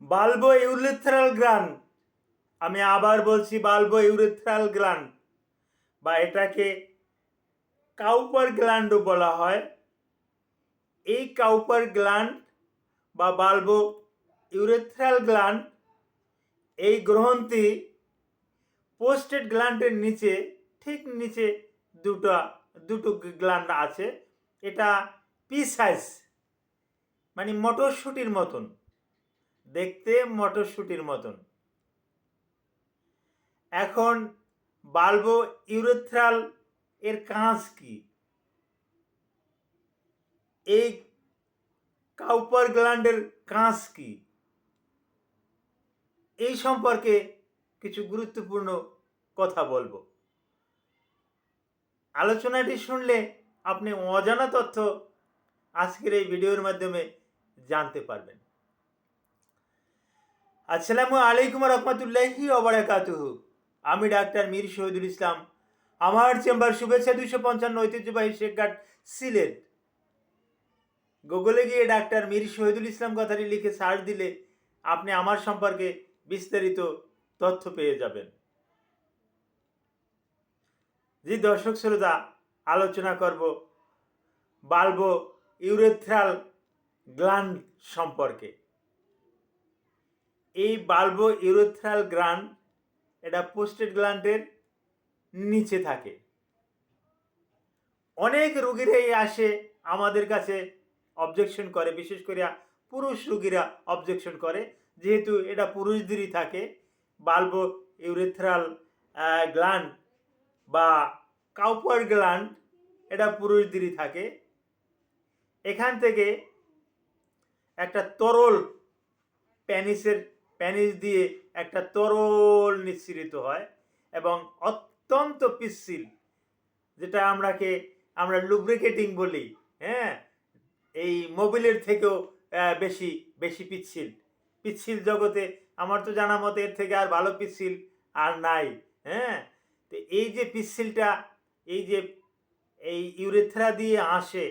Bulbo urethral gland, আমি আবার বলছি বাল্বো ইউরেথ্রাল গ্ল্যান্ড বা এটাকে কাউপার গ্ল্যান্ডও বলা হয়। এই কাউপার গ্ল্যান্ড বা বাল্বো ইউরেথ্রাল গ্ল্যান্ড, এই গ্রন্থি পোস্টেড গ্ল্যান্ডের নিচে, ঠিক নিচে দুটো দুটো গ্ল্যান্ড আছে। এটা পি সাইজ, মানে মটরশুঁটির মতন দেখতে, মটরশুঁটির মতন। এখন বাল্বো ইউরেথ্রাল এর কাজ কি, এই কাউপার গ্ল্যান্ডের কাজ কি, এই সম্পর্কে কিছু গুরুত্বপূর্ণ কথা বলবো। আলোচনাটি শুনলে আপনি অজানা তথ্য আজকের এই ভিডিওর মাধ্যমে জানতে পারবেন। আসসালামু আলাইকুম রহমতুল্লাহি ওয়া বারাকাতুহু। আমি ডাক্তার মীর শহীদুল ইসলাম। আমার চেম্বার শুভেচ্ছা 255, ঐতিহ্যবাহী শেখঘাট, সিলেট। গুগলে গিয়ে ডাক্তার মীর শহীদুল ইসলাম কথাটি লিখে সার্চ দিলে আপনি আমার সম্পর্কে বিস্তারিত তথ্য পেয়ে যাবেন। যে দর্শক শ্রোতা, আলোচনা করব বাল্বো ইউরেথ্রাল গ্ল্যান্ড সম্পর্কে। এই বাল্বো ইউরেথ্রাল গ্ল্যান্ড, এটা পোস্টেড গ্ল্যান্ডের নিচে থাকে। অনেক রোগীরাই আসে আমাদের কাছে অবজেকশন করে, বিশেষ করে পুরুষ রোগীরা অবজেকশন করে, যেহেতু এটা পুরুষদেরই থাকে। বাল্বো ইউরেথ্রাল গ্ল্যান্ড বা কাউপার গ্ল্যান্ড, এটা পুরুষদেরই থাকে। এখান থেকে একটা তরল প্যানিস দিয়ে একটা তরল নিঃসৃত হয় এবং অত্যন্ত পিচ্ছিল, যেটা আমরা লুব্রিকেটিং বলি। হ্যাঁ, এই মোবিলের থেকেও বেশি বেশি পিচ্ছিল জগতে আমার তো জানা মতে এর থেকে আর ভালো পিচ্ছিল আর নাই। হ্যাঁ, তো এই যে পিচ্ছিলটা, এই ইউরেথ্রা দিয়ে আসে,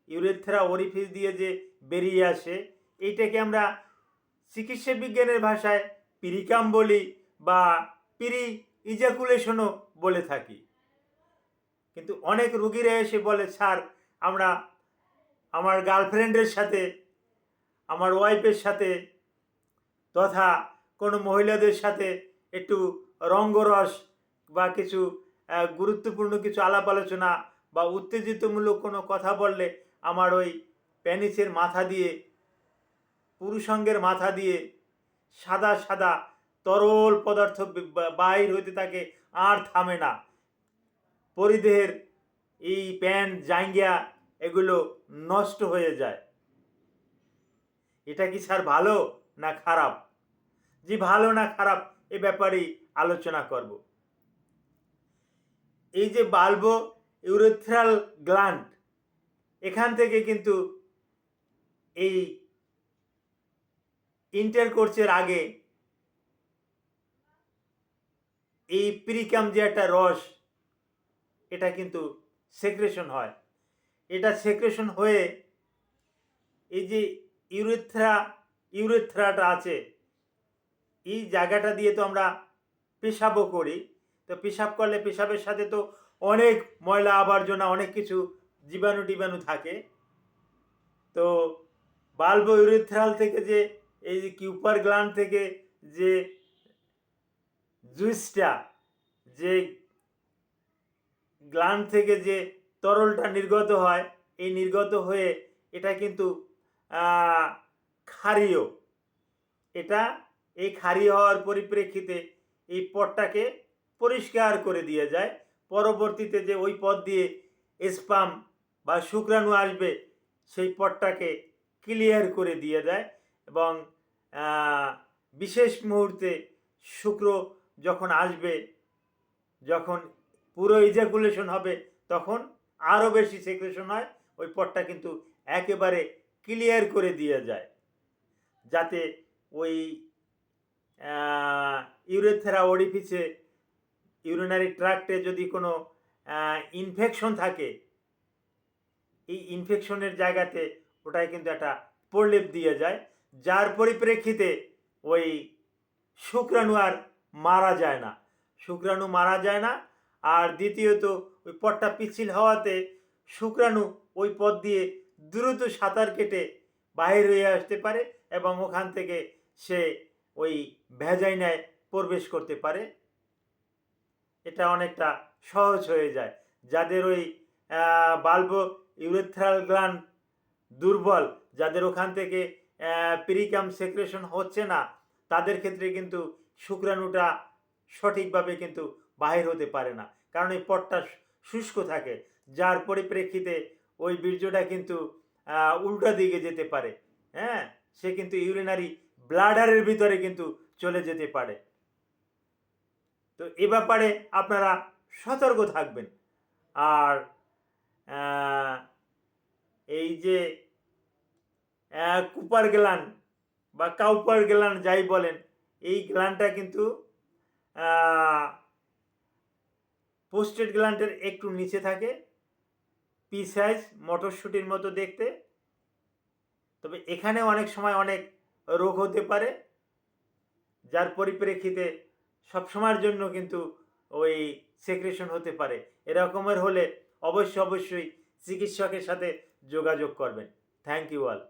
ইউরেথ্রা ওরিফিস দিয়ে যে বেরিয়ে আসে, এইটাকে আমরা চিকিৎসা বিজ্ঞানের ভাষায় পিরিকাম বলি বা পিরি ইজাকুলেশনও বলে থাকি। কিন্তু অনেক রুগীরা এসে বলে, স্যার আমরা আমার গার্লফ্রেন্ডের সাথে, আমার ওয়াইফের সাথে তথা কোনো মহিলাদের সাথে একটু রঙ্গরস বা কিছু গুরুত্বপূর্ণ কিছু আলাপ আলোচনা বা উত্তেজিতমূলক কোনো কথা বললে আমার ওই প্যানিসের মাথা দিয়ে, পুরুষাঙ্গের মাথা দিয়ে সাদা সাদা তরল পদার্থ বাহির হইতে থাকে, আর থামে না। পরিদেহের এই প্যান্ট জাঙ্গিয়া এগুলো নষ্ট হয়ে যায়। এটা কি স্যার ভালো না খারাপ? যে ভালো না খারাপ এ ব্যাপারেই আলোচনা করব। এই যে বাল্বো ইউরেথ্রাল গ্ল্যান্ড, এখান থেকে কিন্তু এই ইন্টারকোর্সের আগে এই প্রিকাম যে একটা রস, এটা কিন্তু সেক্রেশন হয়। এটা সেক্রেশন হয়ে এই যে ইউরেথ্রাটা আছে, এই জায়গাটা দিয়ে তো আমরা পেশাবও করি। তো পেশাব করলে পেশাবের সাথে তো অনেক ময়লা আবর্জনা, অনেক কিছু জীবাণু থাকে। তো বাল্বো ইউরেথ্রাল থেকে যে এই যে কিউপার গ্ল্যান্ড থেকে যে জুইসটা, যে গ্ল্যান্ড থেকে যে তরলটা নির্গত হয়, এই নির্গত হয়ে এটা কিন্তু ক্ষারীয়। এটা এই ক্ষারীয় হওয়ার পরিপ্রেক্ষিতে এই পথটাকে পরিষ্কার করে দিয়ে যায়। পরবর্তীতে যে ওই পথ দিয়ে স্পাম বা শুক্রাণু আসবে, সেই পথটাকে ক্লিয়ার করে দিয়ে দেয় এবং বিশেষ মুহূর্তে শুক্র যখন আসবে, যখন পুরো ইজাকুলেশন হবে, তখন আরও বেশি সেক্রেশন হয়। ওই পথটা কিন্তু একেবারে ক্লিয়ার করে দিয়ে যায়, যাতে ওই ইউরেথ্রা ওরিফিসে, ইউরিনারি ট্র্যাক্টে যদি কোনো ইনফেকশন থাকে, এই ইনফেকশনের জায়গাতে ওটাই কিন্তু একটা প্রলেপ দিয়ে যায়, যার পরিপ্রেক্ষিতে ওই শুক্রাণু আর মারা যায় না, শুক্রাণু মারা যায় না। আর দ্বিতীয়ত ওই পথটা পিচ্ছিল হওয়াতে শুক্রাণু ওই পথ দিয়ে দ্রুত সাঁতার কেটে বাহির হয়ে আসতে পারে এবং ওখান থেকে সে ওই ভ্যাজাইনায় প্রবেশ করতে পারে। এটা অনেকটা সহজ হয়ে যায়। যাদের ওই বাল্বো ইউরেথ্রাল গ্ল্যান্ড দুর্বল, যাদের ওখান থেকে পিরিকাম সেক্রেশন হচ্ছে না, তাদের ক্ষেত্রে কিন্তু শুক্রাণুটা সঠিকভাবে কিন্তু বাহির হতে পারে না, কারণ এই পথটা শুষ্ক থাকে, যার পরিপ্রেক্ষিতে ওই বীর্যটা কিন্তু উল্টা দিকে যেতে পারে। হ্যাঁ, সে কিন্তু ইউরিনারি ব্লাডারের ভিতরে কিন্তু চলে যেতে পারে। তো এ ব্যাপারে আপনারা সতর্ক থাকবেন। আর এই যে কুপার গ্ল্যান্ড বা কাউপার গ্ল্যান্ড যাই বলেন, এই গ্ল্যান্ডটা কিন্তু পোস্টেড গ্ল্যান্ডের একটু নিচে থাকে, পি সাইজ, মটরশুঁটির মতো দেখতে। তবে এখানে অনেক সময় অনেক রোগ হতে পারে, যার পরিপ্রেক্ষিতে সবসময়ের জন্য কিন্তু ওই সেক্রেশন হতে পারে। এরকমের হলে অবশ্যই চিকিৎসকের সাথে যোগাযোগ করবেন। Thank you all.